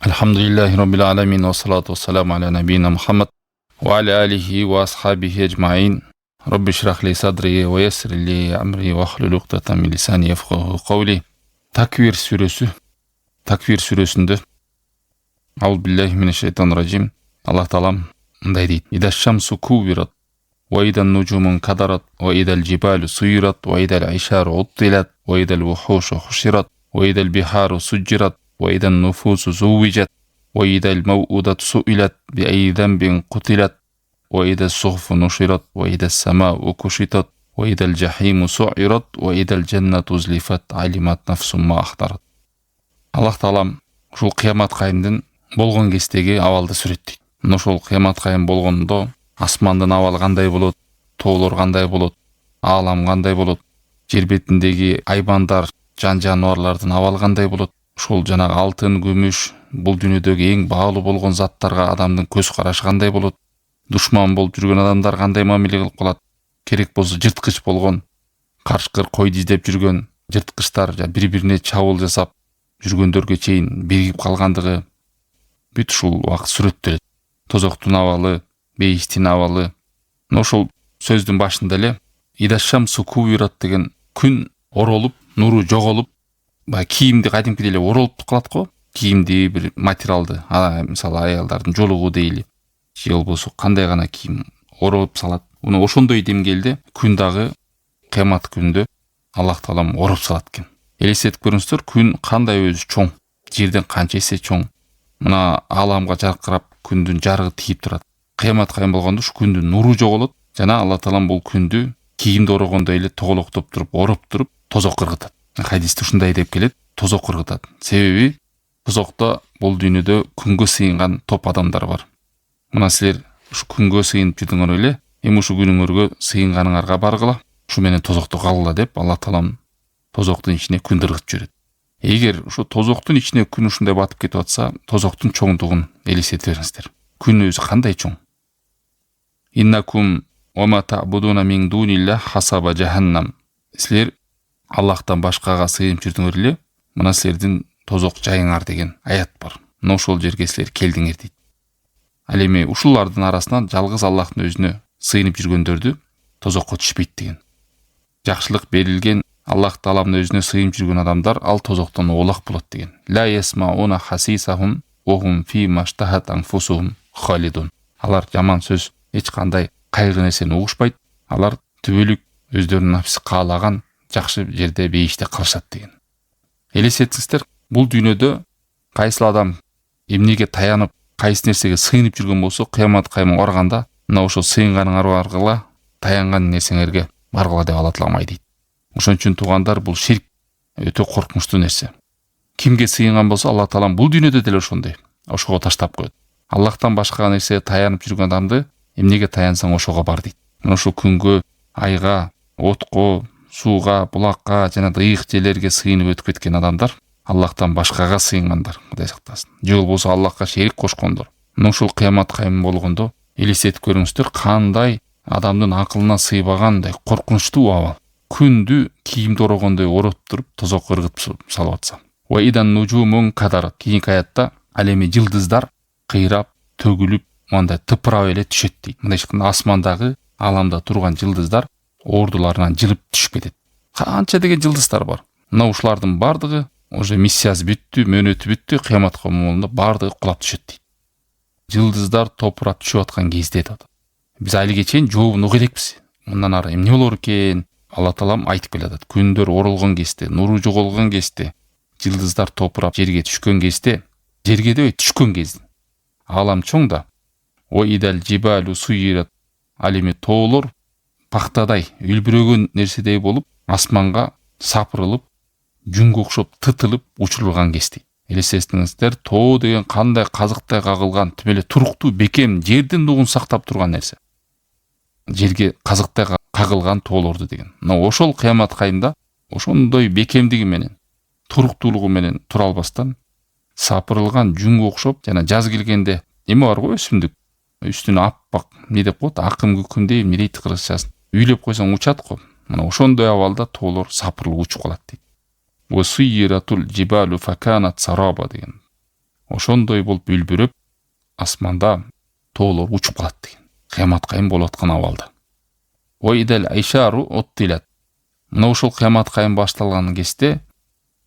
Alhamdulillahi Rabbil alamin wa salatu wassalamu ala nabiyyina Muhammad wa ala alihi wa ashabihi ajma'in. Rabbi shrah li sadri wa yassir li amri wa hlul uqdatan min lisani yafqahu qawli. Takvir сүресінде Ауз биллахи минашшайтанир-ражим. Аллах Таалам мындай дейт: "Ида шамсу кувират, ва ида нуджумун кадарат, ва идал жибалу суйрат, ва идал айшару уттилат, ва идал вухушу хушират, ва идал бихару суджират, ва ида нуфусу зувwijat, ва идал мау'удат суилат, би ай замбин кутилат, ва ида сухфу нушират, ва ида самау кушитат, ва идал жахиму су'ират, ва идал джаннату узлифат, алимат нафсум ма ахтарат." Аллах Таалам ушул кыямат кайымдын болгон кездеги абалды сүрөттөйт. Ошол кыямат кайым болгондо асмандын абалы кандай болот, тоолор кандай болот, аалам кандай болот, жер бетиндеги айбандар, жан жаныбарлардын абалы кандай болот, ушул жанагы алтын, күмүш, бул дүйнөдөгү эң баалуу болгон заттарга адамдын көз карашы кандай болот, душман болуп жүргөн адамдар кандай мамиле кылып калат, керек болсо жырткыч болгон, карышкыр койду издеп жүргөн жырткычтар бири-бирине чабуул жасап жүргөндөргө чейин биригип калгандыгы бүт ушул убакыт сүрөттөлөт. Тозоктун абалы, бейиштин абалы. Ошол сөздүн башында эле идашамсу кувират деген күн оролуп, нуру жоголуп, кийимди кадимкидей эле оролуп калат го. Кийимди бир материалды, мисалы аялдардын жолугу дейли, же болбосо кандай гана кийим ороп салат. Уну ошондой деңгээлде күн дагы кыямат күндө Аллах Таалам ороп салат экен. Элестетип көрүңүздөр, күн кандай өзү чоң, жерден канча эсе чоң. Мына ааламга жаркырап күндүн жарыгы тийип турат. Кыямат кайым болгондо ушу күндүн нуру жоголот жана Алла Таалам бул күндү кийимди орогондой эле тоголоктоп туруп, ороп туруп тозок кыргытат. Хадисте ушундай деп келет: тозок кыргытат. Себеби тозокто бул дүйнөдө күнгө сыйынган топ адамдар бар. Мына силер ушу күнгө сыйынып жүрдүңөр эле, эми ушу күнүңөргө сыйынганыңарга баргыла, ушу менен тозокто калгыла деп Алла Таалам тозоктун ичине күн ыргытып жүрөт. Эгер ушу тозоктун ичине күн ушундай батып кетип атса, тозоктун чоңдугун элестете бериңиздер. Күн өзү кандай чоң. Иннакум ва ма та'будуна мин дуниллах хасаба жаханнам. Силер Аллахтан башкага сыйынып жүрдүңөр эле, мына силердин тозок жайыңар деген аят бар. Мына ошол жерге силер келдиңер дейт. Ал эми ушулардын арасынан жалгыз Аллахтын өзүнө сыйынып жүргөндөрдү тозокко түшпөйт деген. Жакшылык берилген Аллах Тааланын өзүнө сыйынып жүргөн адамдар ал тозоктон оолак болот деген. Ла ясмауна хасисахум ва хум фи маштахат анфусухум халидун. Алар жаман сөз, эч кандай кайгы нерсени угушпайт. Алар түбөлүк өздөрүнүн нафси каалаган жакшы жерде бейиште калышат деген. Элестетиңиздер, бул дүйнөдө кайсыл адам эмнеге таянып, кайсы нерсеге сыйынып жүргөн болсо, кыямат кайымга барганда мына ошол сыйынганыңар баргыла, таянган нерсеңерге баргыла деп Алла Таалам айтат. Ошон үчүн туугандар, бул ширк өтө коркунучтуу нерсе. Кимге сыйынган болсо, Алла Таалам бул дүйнөдө деле ошондой, ошого таштап коет. Аллахтан башка нерсеге таянып жүргөн адамды эмнеге таянсаң ошого бар дейт. Мына ошол күнгө, айга, отко, сууга, булакка жана ыйык жерлерге сыйынып өтүп кеткен адамдар Аллахтан башкага сыйынгандар, Кудай сактасын. Же болбосо Аллахка шерик кошкондор. Мына ушул кыямат кайым болгондо элестетип көрүңүздөр, кандай адамдын акылына сыйбагандай коркунучтуу абал. Күндү кийимди орогондой ороп туруп тозок ыргытып салып атса. Ва идан нужумун кадарат. Кийинки аятта ал эми жылдыздар кыйрап, төгүлүп, мындай тыпырап эле түшөт дейт. Мындай асмандагы, ааламда турган жылдыздар ордуларынан жылып түшүп кетет. Канча деген жылдыздар бар. Мына ушулардын бардыгы уже миссиясы бүттү, мөөнөтү бүттү, кыяматка болгондо бардыгы кулап түшөт дейт. Жылдыздар топурап түшүп аткан кезде дейт. Биз айлыга чейин жообун уга элекпиз. Мындан ары эмне болор экен? Алла Таалам айтып келатат. Күндөр оролгон кезде, нуру жоголгон кезде, жылдыздар топурап жерге түшкөн кезде, жерге дебей түшкөн кезде. Аалам чоң да. О идал жибалу суйрат. Ал эми тоолор пактадай, үлбүрөгөн нерседей болуп, асманга сапырылып, жүнгө окшоп тытылып учурулган кезде. Элестетиңиздер, тоо деген кандай казыктай кагылган, тим эле туруктуу, бекем, жердин нугун сактап турган нерсе. Жерге казыктай кагылган тоолорду деген. Мына ошол кыямат кайымда ошондой бекемдиги менен, туруктуулугу менен тура албастан сапырылган жүнгө окшоп, жана жаз келгенде эме бар го, өсүмдүк үстүнө аппак эмне деп коет, акым күкүмдей эмне дейт кыргызчасын. Үйлөп койсоң учат го. Мына ошондой абалда тоолор сапырылып учуп калат дейт. Ва суйратул жибалу факанат сараба деген. ошондой болуп үлбүрөп асманда тоолор учуп калат деген. Кыямат кайым болуп аткан абалда. Ойдал айшару оттилат. Мына ошол кыямат кайым башталган кезде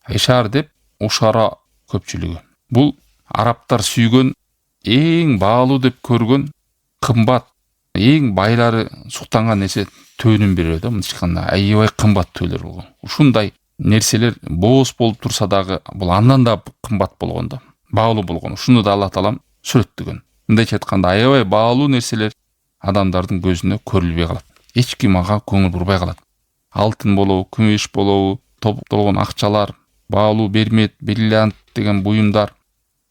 айшар деп ушара көпчүлүгү. Бул арабтар сүйгөн, эң баалуу деп көргөн, кымбат, эң байлары суктанган нерсе төөнүн бири да, мындайча айтканда аябай кымбат төөлөр болгон. Ушундай нерселер бооз болуп турса дагы бул андан да кымбат болгон да, баалуу болгон. Ушуну да Аллах Таалам сүрөттөгөн. Мындайча айтканда аябай баалуу нерселер адамдардын көзүнө көрүлбөй калат. Эч ким ага көңүл бурбай калат. Алтын болобу, күмүш болобу, топтолгон акчалар, баалуу бермет, бриллиант деген буюмдар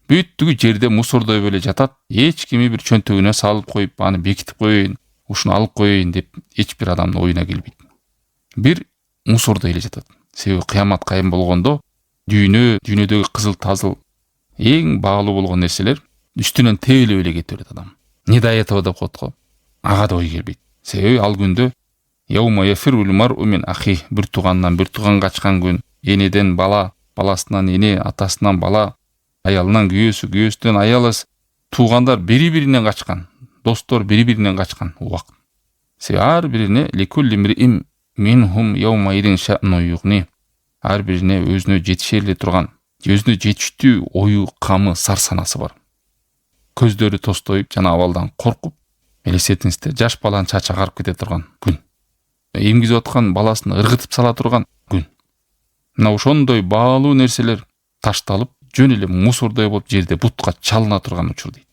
бүттүгү жерде мусордой беле жатат. Эч кими бир чөнтөгүнө салып коюп, аны бекитип коеюн, ушуну алып коеюн деп эч бир адамдын оюна келбейт. Бир мусордой эле жатат. Себеби кыямат кайым болгондо дүйнөдөгү кызыл тазыл эң баалуу болгон нерселер үстүнөн тебелеп эле кете берет адам. Не до этого деп коет го. Ага да ой келбейт. Себеби ал күндө яума яфирул мар'у мин ахи, бир туугандан бир тууган качкан күн, энеден бала, баласынан эне, атасынан бала, аялынан күйөөсү, күйөөсүнөн аялы, туугандар бири-биринен качкан, достор бири-биринен качкан убакыт. Себеби ар бирине ликулли мриим минхум яума идин ша'ну югни. Ар бирине өзүнө жетишерле турган, өзүнө жетиштүү ою, камы, сар санасы бар. Көздөрү тостоюп, жана абалдан коркуп, элестетиңиздер, жаш баланын чачы агарып кете турган күн. Эмгизип аткан баласын ыргытып сала турган күн. Мына ошондой баалуу нерселер ташталып, жөн эле мусордой болуп жерде бутка чалына турган учур дейт.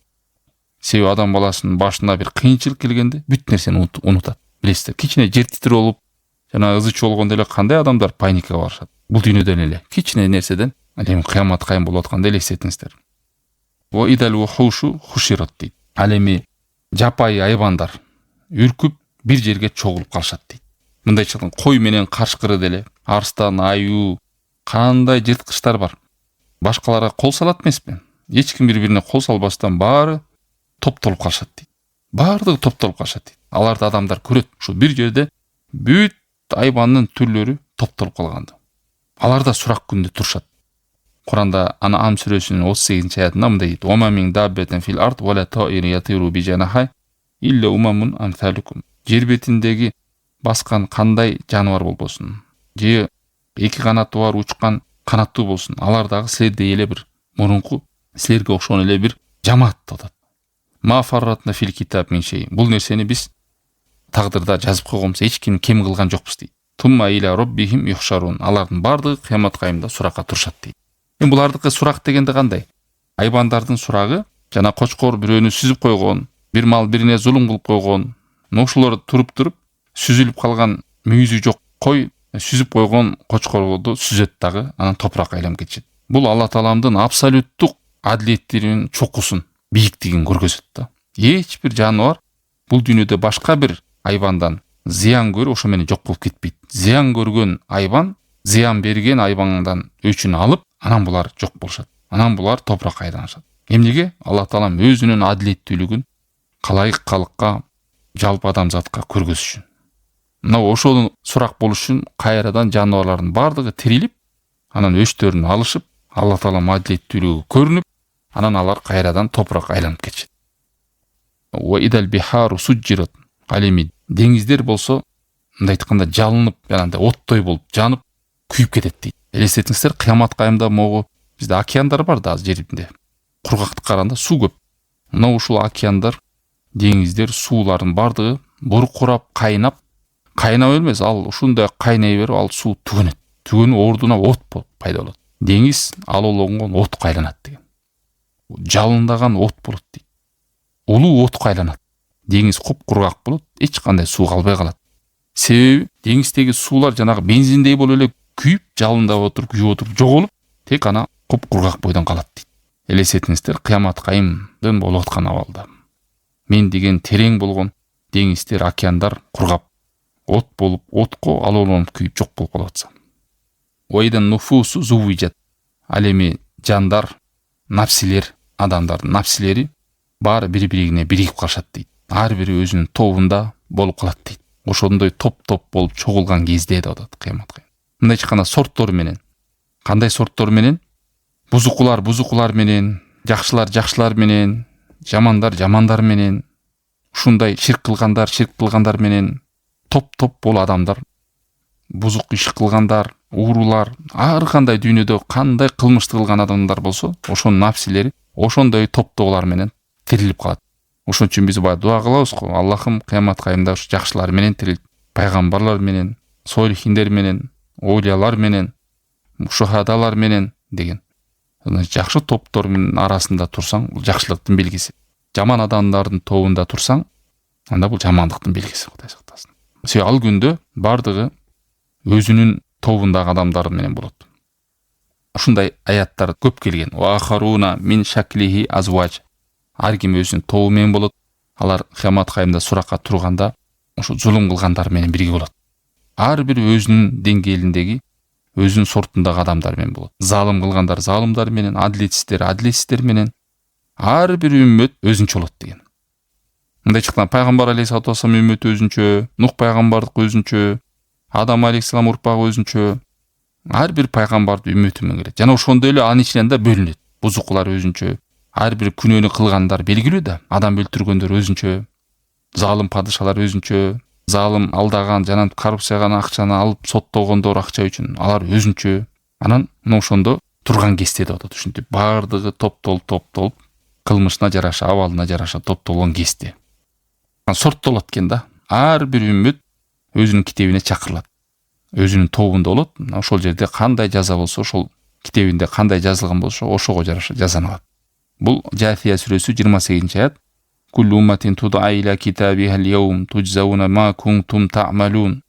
Себеби адам баласынын башына бир кыйынчылык келгенде бүт нерсени унутат. Билесиздер, кичине жер титирөө болуп, жана ызы чуу болгондо эле кандай адамдар паникага барышат. Бул дүйнөдөн эле кичине нерседен эми кыямат кайым болуп атканды элестетиңиздер. Во идал ухушу хушират дейт. Ал эми жапайы айбандар үркүп бир жерге чогулуп калышат дейт. Мындайча айтканда кой менен карышкыры деле, арстан, аю, кандай жырткычтар бар. Башкаларга кол салат эмеспи? Эч ким бири-бирине кол салбастан баары топтолуп калышат дейт. Баардыгы топтолуп калышат дейт. Аларды адамдар көрөт. Ушу бир жерде бүт айбандын түрлөрү топтолуп калганды. Аларда сурак күндө турушат. Куранда Ан'ам сүрөсүнүн 38-аятында мындай дейт: "Ва ма мин даббатин фил ард ва ла таиру ятиру би жанахи илля умамун амсалукум." Жер бетиндеги баскан кандай жаныбар болбосун, же эки канаты бар учкан канаттуу болсун, алар дагы силердей эле бир мурунку силерге окшогон эле бир жамаат атат. Ма фарратна фил китаб мин шей. Бул нерсени биз тагдырда жазып койгонбуз, эч ким кем кылган жокпуз дейт. Тумма иля роббихим юхшарун. Алардын бардыгы кыямат кайымда суракка турушат дейт. Эми булардыкы сурак дегенде кандай? Айбандардын сурагы жана кочкор бирөөнү сүзүп койгон, бир мал бирине зулум кылып койгон, ошолор туруп сүзүлүп калган мүйүзү жок кой сүзүп койгон кочкорду сүзөт дагы, анан топуракка айланып кетишет. Бул Алла Тааламдын абсолюттук адилеттигинин чокусун, бийиктигин көргөзөт да. Эч бир жаныбар бул дүйнөдө башка бир айбандан зыян көрүп ошо менен жок болуп кетпейт. Зыян көргөн айбан, зыян берген айбандан өчүн алып, анан булар жок болушат. Анан булар топуракка айланышат. Эмнеге? Алла Таалам өзүнүн адилеттүүлүгүн калайык калыкка, жалпы адамзатка көргөзүш үчүн. Мына ошол сурак болуш үчүн кайрадан жаныбарлардын бардыгы тирилип, анан өчтөрүн алышып, Алла Таалам адилеттүүлүгү көрүнүп, анан алар кайрадан топуракка айланып кетишет. Ва идал бихару суджират. Ал эми деңиздер болсо, мындай айтканда жалынып, жанагындай оттой болуп жанып, күйүп кетет дейт. Элестетиңиздер, кыямат кайымда могу бизде океандар бар да жеринде. Кургактыкка караганда суу көп. Мына ушул океандар, деңиздер, суулардын бардыгы буркурап, кайнап элмес, ал ушундай кайнай берип, ал суу түгөнөт. Түгөнүп ордуна от болуп пайда болот. Деңиз алоолонгон отко айланат деген. Жалындаган от болот дейт. Улуу отко айланат. Деңиз кургак болот, эч кандай суу калбай калат. Себеби деңиздеги суулар жанагы бензиндей болуп эле күйүп, жалындап отуруп, жоголуп, тек ана кургак бойдон калат дейт. Элестетиңиздер, кыямат кайымдын болуп аткан абалда. Мен деген терең болгон деңиздер, океандар кургап, от болуп, отко алоолонуп күйүп жок болуп калып атса. Ойдан нуфусу зувижат. Ал эми жандар, напсилер, адамдардын напсилери баары бири-бирине биригип калышат дейт. Ар бири өзүнүн тобунда болуп калат дейт. Ошондой топ-топ болуп чогулган кезде деп атат кыямат кайым. Мындайча айтканда сорттор менен. Кандай сорттор менен? Бузукулар менен, жакшылар менен, жамандар менен, ушундай ширк кылгандар менен топ бул адамдар, бузук иш кылгандар, уурулар, ар кандай дүйнөдө кандай кылмышты кылган адамдар болсо, ошонун нафсилери ошондой топтогулар менен тирилип калат. Ошон үчүн биз бая дуа кылабыз го. Аллахым кыямат кайымда ушу жакшылар менен тирилип, пайгамбарлар менен, солихиндер менен, оолиялар менен, шухадалар менен деген. Жакшы топтор менен арасында турсаң, бул жакшылыктын белгиси. Жаман адамдардын тобунда турсаң, анда бул жамандыктын белгиси, Кудай сактасын. Ал күндө бардыгы өзүнүн тобундагы адамдар менен болот. Ушундай аяттар көп келген. Ва ахаруна мин шаклихи азваж. Ар ким өзүнүн тобу менен болот. Алар кыямат кайымда суракка турганда ошо зулум кылгандар менен бирге болот. Ар бир өзүнүн деңгээлиндеги, өзүнүн сортундагы адамдар менен болот. Залым кылгандар залымдар менен, адлетсиздер менен, ар бир үммөт өзүнчө болот деген. Мындай чыккан пайгамбар алейхиссалату вассалам үммөтү өзүнчө, Нух пайгамбардыкы өзүнчө, Адам алейхиссалам урпагы өзүнчө, ар бир пайгамбардын үммөтү менен келет. Жана ошондой эле анын ичинен да бөлүнөт. Бузуклар өзүнчө, ар бир күнөөнү кылгандар белгилүү да, адам өлтүргөндөр өзүнчө, залым падышалар өзүнчө, залым алдаган жана коррупцияга акчаны алып соттогондор акча үчүн, алар өзүнчө. Анан ошондо турган кезде деп атат. Ушинтип бардыгы топтолуп, кылмышына жараша, абалына жараша топтолгон кезде. Сорттолот экен да. Ар бир үммөт өзүнүн китебине чакырылат. Өзүнүн тобунда болот. Ошол жерде кандай жаза болсо, ошол китебинде кандай жазылган болсо, ошого жараша жазаналат. Бул Жафия сүрөсү 28-аят. Куллу умматин туд'a иля китабихал яум туджзауна ма кунтум та'малун.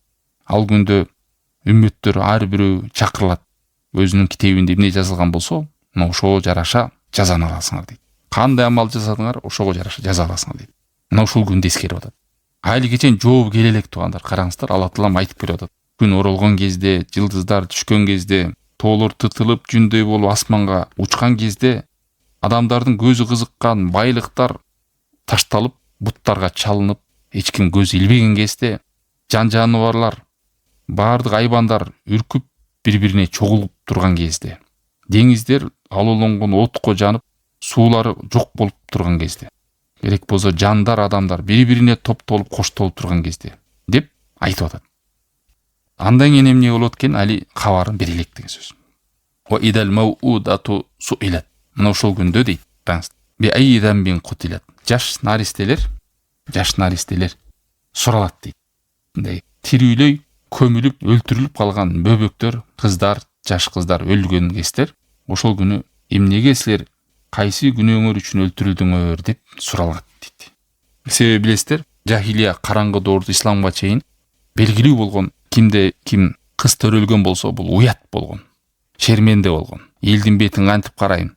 Ал күндө үммөттөр ар бирөө чакырылат. Өзүнүн китебинде эмне жазылган болсо, ошого жараша жазаны аласыңар дейт. Кандай амал жасадыңар, ошого жараша жаза аласыңар дейт. Ушул күндү эскерип атат. Али кечен жооп келе элек туугандар, караңыздар, Алла Таалам айтып берип атат. Күн оролгон кезде, жылдыздар түшкөн кезде, тоолор тытылып жүндөй болуп асманга учкан кезде, адамдардын көзү кызыккан байлыктар ташталып, буттарга чалынып, эч ким көзү илбеген кезде, жан-жаныбарлар, бардык айбандар үркүп, бири-бирине чогулуп турган кезде, деңиздер алууланган отко жанып, суулары жок болуп турган кезде, керек болсо жандар, адамдар бири-бирине топтолуп, коштолуп турган кезде деп айтып атат. Андан кийин эмне болот экен, али кабарын бере элек деген сөз. Ва идал мауудату суилат. Мына ошол күндө дейт, би айдан бин кутилат. Жаш наристелер суралат дейт. Мындай тирүүлөй, көмүлүп, өлтүрүлүп калган бөбөктөр, кыздар, жаш кыздар өлгөн кездер, ошол күнү эмнеге силер кайсы күнөөңөр үчүн өлтүрүлдүңөр деп суралат дейт. Себеби билесиздер, жахилия караңгы доордо исламга чейин белгилүү болгон, кимде ким кыз төрөлгөн болсо, бул уят болгон, шерменде болгон. Элдин бетин кантип карайм,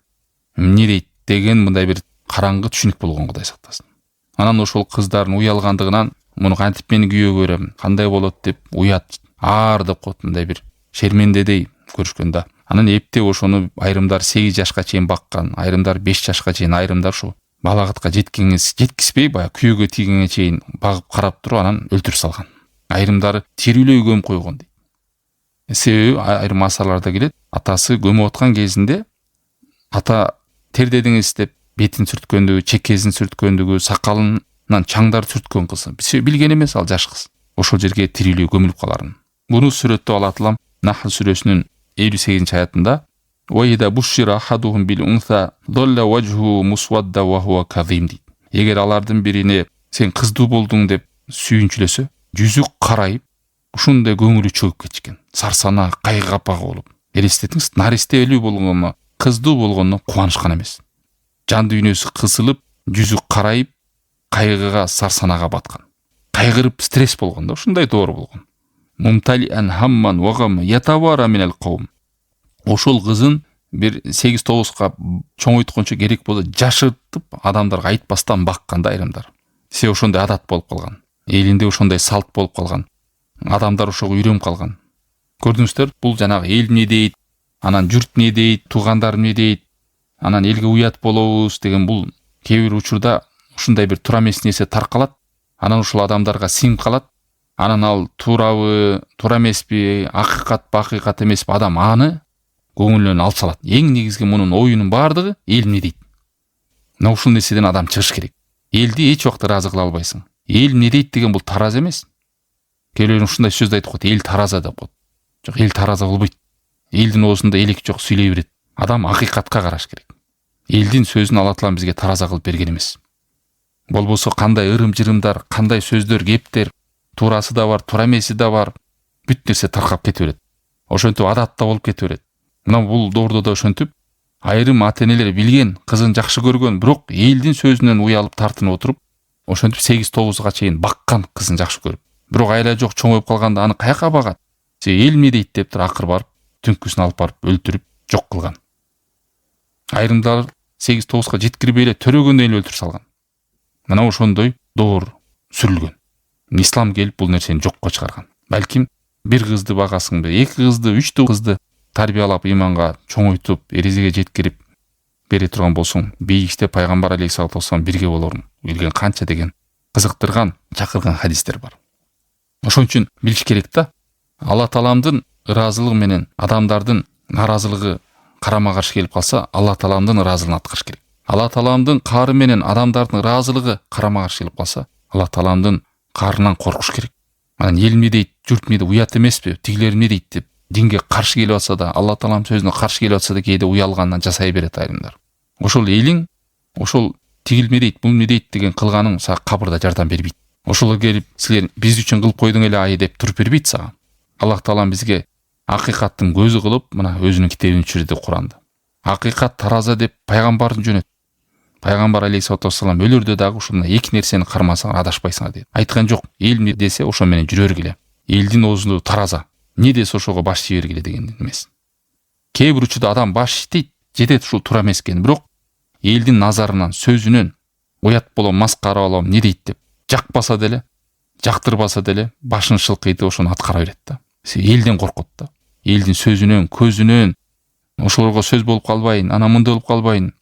эмне дейт деген мындай бир караңгы түшүнүк болгон, Кудай сактасын. Анан ошол кыздардын уялгандыгынан, муну кантип мен күйөө көрөм, кандай болот деп уят, аар деп коет, мындай бир шермендедей көрүшкөн да. Анан эптеп ошону айрымдар 8 жашка чейин баккан, айрымдар 5 жашка чейин, айрымдар ушу балагатка жеткизбей, бая күйөөгө тийгенге чейин багып карап туруп, анан өлтүрүп салган. Айрымдары тирүүлөй көмүп койгон дейт. Себеби айрым асарларда келет, атасы көмүп аткан кезинде ата тердедиңиз деп бетин сүрткөндүгү, чекесин сүрткөндүгү, сакалынан чаңдар сүрткөн кыз. Билген эмес ал жаш кыз. Ошол жерге тирүүлөй көмүлүп каларын. Буну сүрөттө Алла Таалам Нахл сүрөсүнүн 58-аятында «Ва ида бушшира ахадухум бил унса долла важху мусвадда ва хува казим» дейт. Эгер алардын бирине сен кыздуу болдуң деп сүйүнчүлөсө, жүзү карайып, ушундай көңүлү чөгүп кеткен. Сарсана, кайгы-капак болуп. Элестетиңиз, наристе өлүү болгону, кыздуу болгону кубанышкан эмес. Жан дүйнөсү кысылып, жүзү карайып, кайгыга, сарсанага баткан. Кайгырып, стресс болгон да, ушундай доор болгон. Мумталиан хамман вагам ятавара минал кавм. Ошол кызын бир 8-9ка чоңойткончо керек болсо жашыртып, адамдарга айтпастан баккан да айрымдар. Себеби ошондой адат болуп калган. Элинде ошондой салт болуп калган. Адамдар ошого үйрөнүп калган. Көрдүңүздөр, бул жанагы эл эмне дейт, анан журт эмне дейт, туугандар эмне дейт, анан элге уят болобуз деген бул кээ бир учурда ушундай бир туура эмес нерсе таркалат. Анан ушул адамдарга сиңип калат. Анан ал туурабы, туура эмеспи, акыйкат эмеспи, адам аны көңүлүнөн алып салат. Эң негизги мунун оюнун бардыгы эл эмне дейт. Мына ушул нерседен адам чыгыш керек. Элди эч убакта ыраазы кыла албайсың. Эл эмне дейт деген бул тараза эмес. Келер ушундай сөздү айтып коет, эл тараза деп коет. Жок, эл тараза кылбайт. Элдин оозунда элек жок, сүйлөй берет. Адам акыйкатка караш керек. Элдин сөзүн Алла Таала бизге тараза кылып берген эмес. Болбосо кандай ырым-жырымдар, кандай сөздөр, кептер, туурасы да бар, туура эмеси да бар, бүт нерсе таркап кете берет. Ошентип адатта болуп кете берет. Мына бул доордо да ошентип айрым ата-энелер билген, кызын жакшы көргөн, бирок элдин сөзүнөн уялып тартынып отуруп, ошентип 8-9га чейин баккан кызын жакшы көрүп, бирок айла жок, чоңоюп калганда аны каяка багат? Эл эмне дейт деп туруп акыр барып түнкүсүн алып барып өлтүрүп жок кылган. Айрымдар 8-9га жеткирбей эле төрөгөндөн эле өлтүрүп салган. Мына ошондой доор сүрүлгөн. Ислам келип бул нерсени жокко чыгарган. Балким бир кызды багасыңбы, 2 кызды, 3 кызды тарбиялап иманга чоңойтуп, эрезеге жеткирип бере турган болсоң, бейиште пайгамбар алейхиссалату вассалам бирге болорун билген канча деген кызыктырган, чакырган хадистер бар. Ошон үчүн билиш керек да, Алла Тааламдын ыраазылыгы менен адамдардын наразылыгы карама каршы келип калса, Алла Тааламдын ыраазылыгын аткарыш керек. Алла Тааламдын каары менен адамдардын ыраазылыгы карама каршы келип калса, Алла Тааламдын каарынан коркуш керек. Анан эл эмне дейт, журт эмне дейт, уят эмеспи, тигилер эмне дейт деп динге каршы келип атса да, Алла Тааламдын сөзүнө каршы келип атса да, кээде уялгандан жасай берет айрымдар. Ошол элиң, ошол тигил эмне дейт, бул эмне дейт деген кылганың сага кабырда жардам бербейт. Ошол келип силер биз үчүн кылып койдуң эле айы деп туруп бербейт сага. Аллах Таалам бизге акыйкаттын көзү кылып, мына өзүнүн китебин түшүрдү Куранда. Акыйкат тараза деп пайгамбардын жөнөт. Пайгамбар алейхиссалату вассалам өлөрдө дагы ушундай 2 нерсени кармасаң адашпайсыңар дейт. Айткан жок, эл эмне десе ошо менен жүрө бергиле. Элдин оозунда тараза. Не десе ошого баш ие бергиле деген эмес. Кээ бир учурда адам баш иштейт, жетет ушул туура эмес экен, бирок элдин назарынан, сөзүнөн уят болом, маскара болом, не дейт деп жакпаса деле, жактырбаса деле башын шылкыйты ошону аткара берет да. Элден коркот да. Элдин сөзүнөн, көзүнөн ошолорго сөз болуп калбайын, ана мындай болуп калбайын,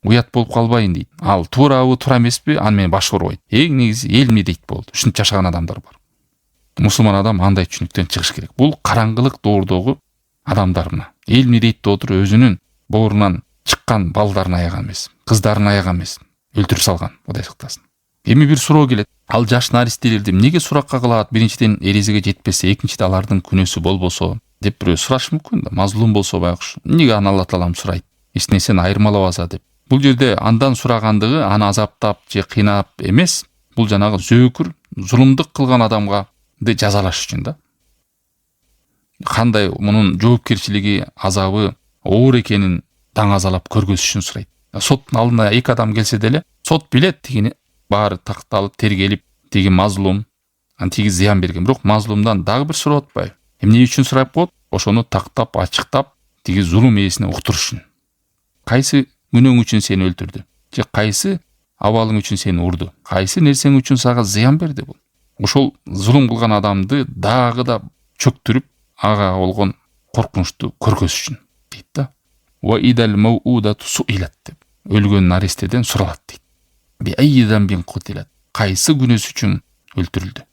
уят болуп калбайын дейт. Ал туурабы, туура эмеспи, аны менен баш оорбойт. Эң негизи эл эмне дейт болду. Ушинтип жашаган адамдар бар. Мусулман адам андай түшүнүктөн чыгыш керек. Бул караңгылык доордогу адамдар мына. Эл эмне дейт деп отуруп өзүнүн боорунан чыккан балдарын аяган эмес, кыздарын аяган эмес, өлтүрүп салган, Кудай сактасын. Эми бир суроо келет. Ал жаш наристелерди эмнеге суракка кылат? Биринчиден эрезеге жетпесе, экинчиден алардын күнөөсү болбосо деп бирөө сурашы мүмкүн да. Мазлум болсо байкуш. Эмнеге аны Алла Таалам сурайт? Эч нерсени айырмалабаса деп. Бул жерде андан сурагандыгы аны азаптап же кыйнап эмес, бул жанагы зөөкүр, зулумдук кылган адамга жазалаш үчүн да. Кандай мунун жоопкерчилиги, азабы оор экенин даңазалап көргөзүш үчүн сурайт. Соттун алдына 2 адам келсе деле, сот билет тигини баары такталып, тергелип, тиги мазлум, тиги зыян берген. Бирок мазлумдан дагы бир сурап атпайбы? Эмне үчүн сурап коет? Ошону тактап, ачыктап, тиги зулум ээсине уктуруш үчүн. Кайсы күнөөң үчүн сени өлтүрдү? Же кайсы абалың үчүн сени урду? Кайсы нерсең үчүн сага зыян берди бул? Ошол зулум кылган адамды дагы да чөктүрүп, ага болгон коркунучту көргөзүш үчүн дейт да. Ва идал мауудату суилат деп. Өлгөн наристеден суралат дейт. Би айдан бин кутилат. Кайсы күнөөсү үчүн өлтүрүлдү?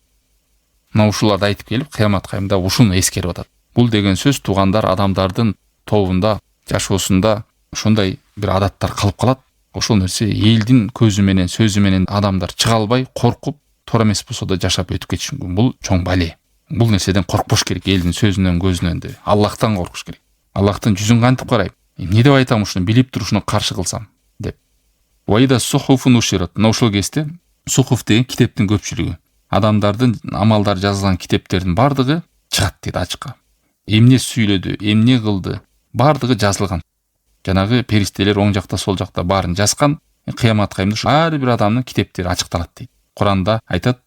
Мына ушуларды айтып келип, кыямат кайымда ушуну эскерип атат. Бул деген сөз туугандар адамдардын тобунда, жашоосунда ошондой бир адаттар калып калат. Ошол нерсе элдин көзү менен, сөзү менен адамдар чыга албай, коркуп, туура эмес болсо да жашап өтүп кетиши мүмкүн. Бул чоң бале. Бул нерседен коркпош керек, элдин сөзүнөн, көзүнөн деп. Аллахтан коркуш керек. Аллахтын жүзүн кантип карайм? Эмне деп айтам ушуну билип туруп ушуну каршы кылсам деп. Вайда сухуфу нушират. Мына ошол кезде сухуф деген китептин көпчүлүгү. Адамдардын амалдары жазылган китептердин бардыгы чыгат дейт ачыкка. Эмне сүйлөдү, эмне кылды, бардыгы жазылган. Жанагы периштелер оң жакта, сол жакта баарын жазган. Кыямат кайымда ар бир адамдын китептери ачыкталат дейт. Куранда айтат: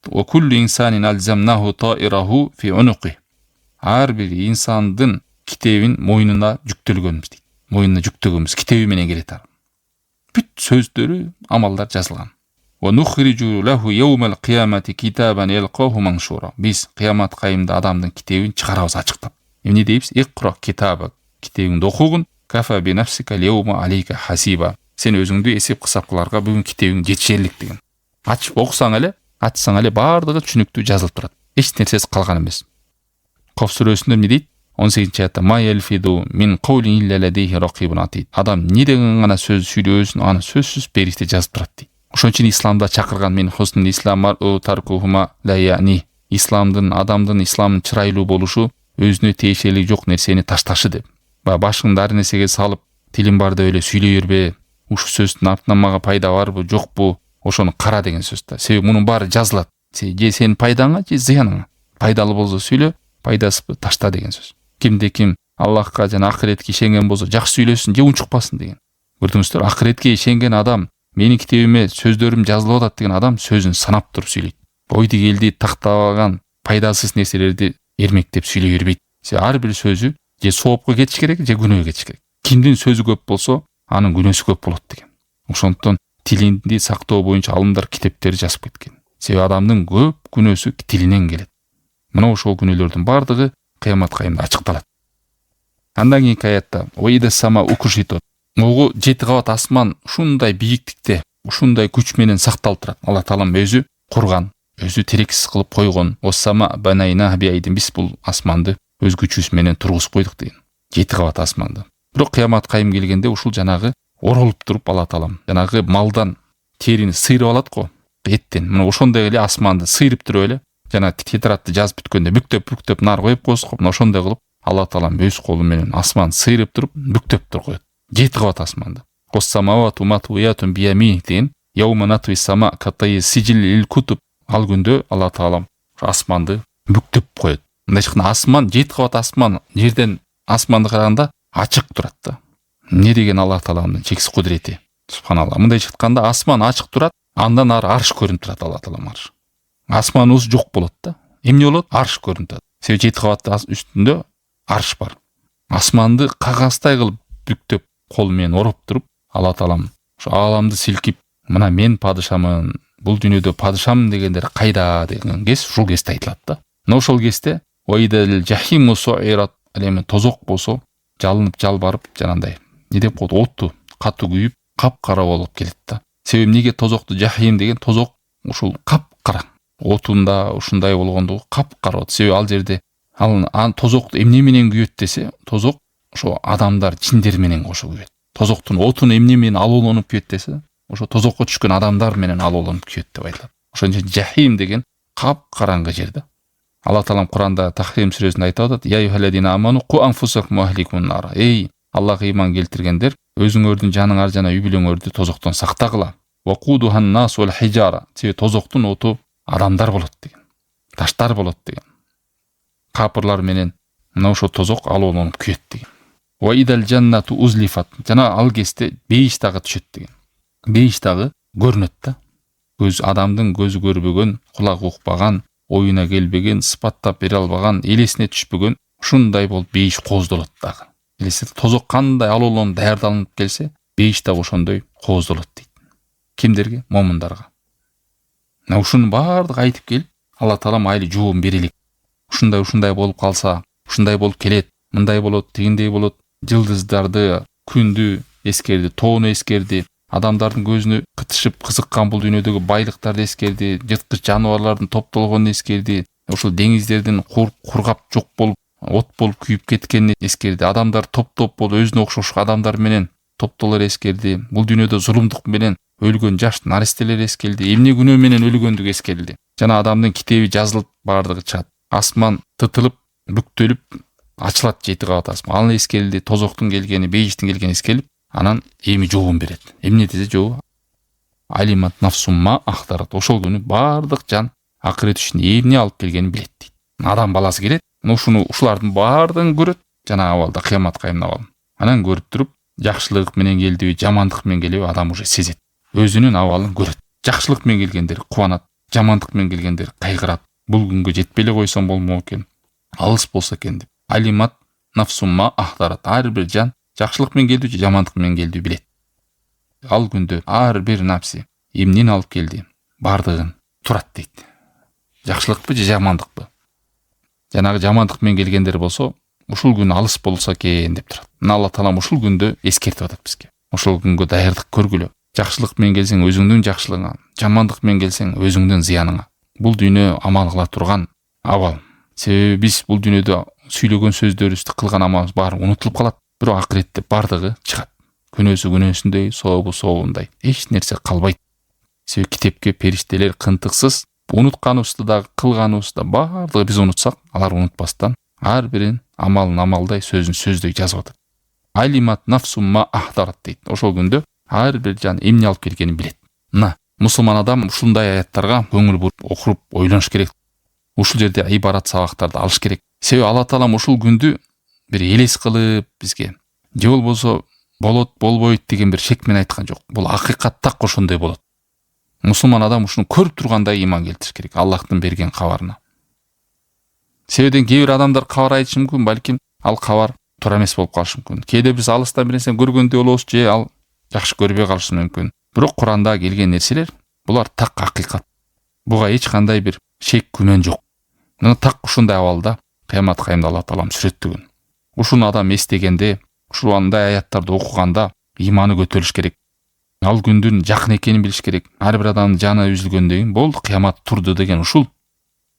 "Ва куллу инсанин алзамнаху таираху фи унуқи." Ар бир инсандын китебин мойнуна жүктөлгөнбүз дейт. Мойнуна жүктөгөнбүз, китеби менен келет ар. Бүт сөздөрү, амалдар жазылган. Ва нухриджу лаху яумал киямати китабан ялқаху маншура. Биз кыямат кайымда адамдын китебин чыгарабыз ачыктап. Эмне дейбиз? Иқра китабак. Китебиңди окугун, кафа би нафсика яума алейка хасиба. Сен өзүңдү эсеп кысап кыларга бүгүн китебиң жетишерлик деген. Ачып окусаң эле, ачсаң эле бардыгы түшүнүктүү жазылып турат. Эч нерсеси калган эмес. Коф сүрөсүндө эмне дейт? 18-аятта ма ялфиду мин қаулин илля ладейхи рақибун атид. Адам не деген гана сөз сүйлөсүн, аны сөзсүз периште жазып турат дейт. Ошон үчүн исламда чакырган мен хуснул ислам мар'у таркухума ла яни. Исламдын, адамдын исламдын чырайлуу болушу өзүнө тиешелиги жок нерсени ташташы деп. Башыңды ар нерсеге салып, тилин бар деп эле сүйлөй бербе. Ушул сөздүн артынан мага пайда барбы, жокпу? Ошону кара деген сөз да. Себеби мунун баары жазылат. Же сенин пайдаңа, же зыяныңа. Пайдалы болсо сүйлө, пайдасыз ташта деген сөз. Кимде ким Аллахка жана акыретке ишенген болсо жакшы сүйлөсүн, же унчукпасын деген. Көрдүңүздөр, акыретке ишенген адам, менин китебиме сөздөрүм жазылып атат деген адам сөзүн санап туруп сүйлөйт. Ойду келди тактабаган пайдасыз нерселерди эрмектеп сүйлөй бербейт. Ар бир сөзү же соопко кетиш керек, же күнөөгө кетиш керек. Кимдин сөзү көп болсо, анын күнөөсү көп болот деген. Ошондон тилинди сактоо боюнча алымдар китептер жазып кеткен. Себеби адамдын көп күнөөсү тилинен келет. Мына ошол күнөөлөрдүн бардыгы кыямат кайымда ачыкталат. Андан кийинки аятта ойда сама укушитот. Могу 7 кабат асман ушундай бийиктикте, ушундай күч менен сакталып турат. Алла таалам өзү курган, өзү терексиз кылып койгон. Осама банайна биайдин, биз бул асманды өз күчүбүз менен тургузуп койдук деген. 7 кабат асманды. Бирок кыямат кайым келгенде ушул жанагы оролуп туруп Алла таалам жанагы малдан терини сыйрып алат го, эттен. Мына ошондой эле асманды сыйрып туруп эле жана тетрадты жазып бүткөндө бүктөп нар коюп койсок, мына ошондой кылып Алла таалам өз колу менен асман сыйрып туруп бүктөп туруп коет. 7 кабат асманды. Кос-самавату матуятун биямин деген яума натуи сама катай сижил кутуб. Ал күндө Алла таалам асманды бүктөп коет. Мындай чыкканда асман 7 кабат асман жерден асманды караганда ачык турат да. Не деген Алла тааламдын чексиз кудурети. Субханалла. Мындай чыкканда асман ачык турат, андан ары арш көрүнүп турат. Алла таалам арш. Асманыбыз жок болот да. Эмне болот? Арш көрүнүп турат. Себеби 7 кабат үстүндө арш бар. Асманды кагаздай кылып бүктөп кол менен ороп туруп, Алла таалам ошо ааламды силкип, мына мен падышамын, бул дүйнөдө падышамын дегендер кайда деген кез ушул кезде айтылат да. Мына ошол кезде ойдал жахиму суират, эми тозок болсо жалынып жалбарып жанандай не деп коет, отту катуу күйүп капкара болуп келет да. Себеби эмнеге тозокту жахим деген? Тозок ушул капкара. Отунда ушундай болгондугу капкара болот. Себеби ал жерде ал тозокту эмне менен күйөт десе, тозок ошо адамдар, жиндер менен кошо күйөт. Тозоктун отуну эмне менен алууланып күйөт десе, ошо тозокко түшкөн адамдар менен алууланып күйөт деп айтылат. Ошон үчүн жахим деген капкараңгы жер да. Алла таалам Куранда Тахрим сүрөсүндө айтып атат: "Я юхалладина аману ку анфусакум ахликун нар". Эй, Аллага ыйман келтиргендер, өзүңөрдүн жаныңар жана үй бүлөңөрдү тозоктон сактагыла. Вакудухан нас вал хижара. Себеби тозоктун оту адамдар болот деген. Таштар болот деген. Капырлар менен мына ошо тозок алууланып күйөт деген. Ва идал жаннату узлифат. Жана ал кезде бейиш дагы түшөт деген. Бейиш дагы көрүнөт да. Көз адамдын көзү көрбөгөн, кулагы укпаган, оюна келбеген, сыпаттап бере албаган, элесине түшпөгөн ушундай болуп бейиш кооздолот дагы. Элесте тозок кандай алууланып даярдалынып келсе, бейиш дагы ошондой кооздолот дейт. Кимдерге? Момундарга. Мына ушунун баардыгын айтып келип, Алла таалам айли жообун бере элек. Ушундай болуп калса, ушундай болуп келет, мындай болот, тигиндей болот. Жылдыздарды, күндү эскерди, тоону эскерди, адамдардын көзүнө кытышып кызыккан бул дүйнөдөгү байлыктарды эскерди, жырткыч жаныбарлардын топтолгонун эскерди, ушул деңиздердин кургап жок болуп, от болуп күйүп кеткенин эскерди. Адамдар топ-топ болуп өзүнө окшош адамдар менен топтолор эскерди. Бул дүйнөдө зулумдук менен өлгөн жаш наристелер эскерди. Эмне күнөө менен өлгөндүгү эскерилди. Жана адамдын китеби жазылып баардыгы чыгат. Асман тытылып, бүктөлүп ачылат 7 кабат асман. Ал эскерилди, тозоктун келгени, бейиштин келгени эскерилип, анан эми жообун берет. Эмне десе жообу? Алимат нафсумма ахтарат. Ошол күнү баардык жан акырет үчүн эмне алып келгенин билет дейт. Адам баласы келет, ушулардын баардыгын көрөт, жана абалда кыямат кайымына абал. Анан көрүп туруп, жакшылык менен келдиби, жамандык менен келеби адам уже сезет. Өзүнүн абалын көрөт. Жакшылык менен келгендер кубанат, жамандык менен келгендер кайгырат. Бул күнгө жетпей эле койсом болмок экен, алыс болсо экен деп. Алимат нафсумма ахтарат. Ар бир жан жакшылык менен келди, жамандык менен келди билет. Ал күндө ар бир напси эмнени алып келди, бардыгын турат дейт. Жакшылыкпы же жамандыкпы? Жанагы жамандык менен келгендер болсо, ушул күн алыс болсо экен деп турат. Алла таалам ушул күндө эскертип атат бизге. Ушул күнгө даярдык көргүлө. Жакшылык менен келсең өзүңдүн жакшылыгыңа, жамандык менен келсең өзүңдүн зыяныңа. Бул дүйнө амал кыла турган абал. Себеби биз бул дүйнөдө сүйлөгөн сөздөрүбүздү кылган амалыбыз баары унутулуп калат. Бирок акыретте бардыгы чыгат. Күнөөсү күнөөсүндөй, сообу сообундай. Эч нерсе калбайт. Себеби китепке периштелер кынтыксыз унутканыбызды дагы кылганыбызды баардыгы биз унутсак, алар унутпастан ар бирин амалын амалдай, сөзүн сөздөй жазып атат. Алимат нафсумма ахдарат дейт. Ошол күндө ар бир жан эмне алып келгенин билет. Мына мусулман адам ушундай аяттарга көңүл буруп, окуруп, ойлонуш керек. Ушул жерде ибарат сабактарды алыш керек. Себеби Алла Таалам ушул күндү бир элес кылып бизге же болбосо болот, болбойт деген бир шек менен айткан жок. Бул акыйкат так ошондой болот. Мусулман адам ушуну көрүп тургандай иман келтириш керек Аллахтын берген кабарына. Себебен кээ бир адамдар кабар айтышы мүмкүн, балким ал кабар туура эмес болуп калышы мүмкүн. Кээде биз алыстан бир нерсени көргөндөй болобуз, же ал жакшы көрбөй калышы мүмкүн. Бирок Куранда келген нерселер булар так акыйкат. Буга эч кандай бир шек күмөн жок. Мына так ушундай абалда кыямат кайымда Алла Таалам сүрөттөгөн. Ушуну адам эстегенде, ушундай аяттарды окуганда иманы көтөрүлүш керек. Ал күндүн жакын экенин билиш керек. Ар бир адамдын жаны үзүлгөндөн кийин болду, кыямат турду деген ушул.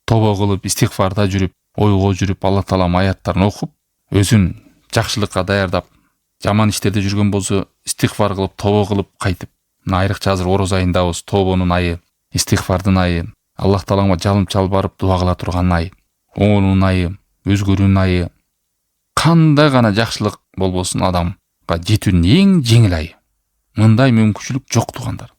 Тобо кылып, истигфарда жүрүп, ойго жүрүп, Алла Таалам аяттарын окуп, өзүн жакшылыкка даярдап, жаман иштерде жүргөн болсо истигфар кылып, тобо кылып кайтып. Мына айрыкча азыр ороз айындабыз, тобонун айы, истигфардын айы, Аллах Таалага жалым чалбарып дуа кыла турган ай, оңонун айы, өзгөрүүнүн айы. Кандай гана жакшылык болбосун адамга жетүүнүн эң жеңил айы. Мындай мүмкүнчүлүк жок тугандар.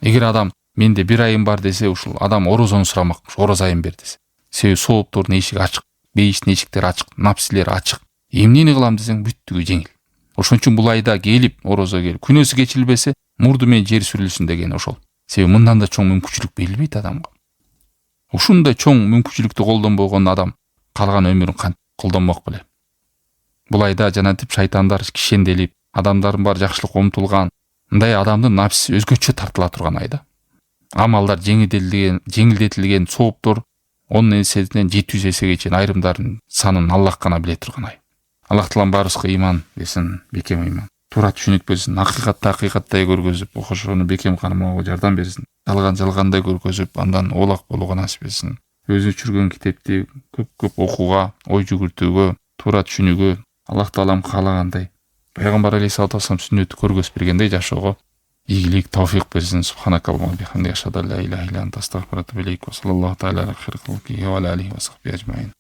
Эгер адам менде бир айым бар десе, ушул адам орозону сурамак, ороз айым бер десе. Себеби сооптордун эшиги ачык, бейиштин эшиктери ачык, напсилер ачык. Эмнени кылам десең, бүттүгү жеңил. Ошон үчүн бул айда келип, орозо келип, күнөөсү кечирилбесе, мурду менен жер сүрүлсүн деген ошол. Себеби мындан да чоң мүмкүнчүлүк берилбейт адамга. Ушундай чоң мүмкүнчүлүктү колдонбогон адам калган өмүрүн кантип колдонмок беле? Бул айда жанатип шайтандар кишенделип, адамдардын бар жакшылыкка умтулган, мындай адамдын напсиси өзгөчө тартыла турган айда. Амалдар жеңилдетилген, сооптор 10 эседен 700 эсеге чейин айрымдардын санын Аллах гана биле турган ай. Аллах Таалам баарыбызга иман берсин, бекем иман. Туура түшүнүк берсин, акыйкаттай көргөзүп, ошону бекем канымага жардам берсин. Жалгандай көргөзүп, андан оолак болууга насип этсин. Өзү чүргөн китепти көп окууга, ой жүгүртүүгө, туура түшүнүүгө Аллах Таалам каалагандай, Пайгамбар алейхиссалату вассалам сүннөтү көргөзүп бергендей жашоого ийгилик, тавфик берсин. Субханакаллахумма бихамдика, ашхаду ан ла илаха илля анта, астагфирука ва атубу илейк. Ва саллаллаху тааала аля хайри халқихи ва аля алихи ва сахбихи ажмаин.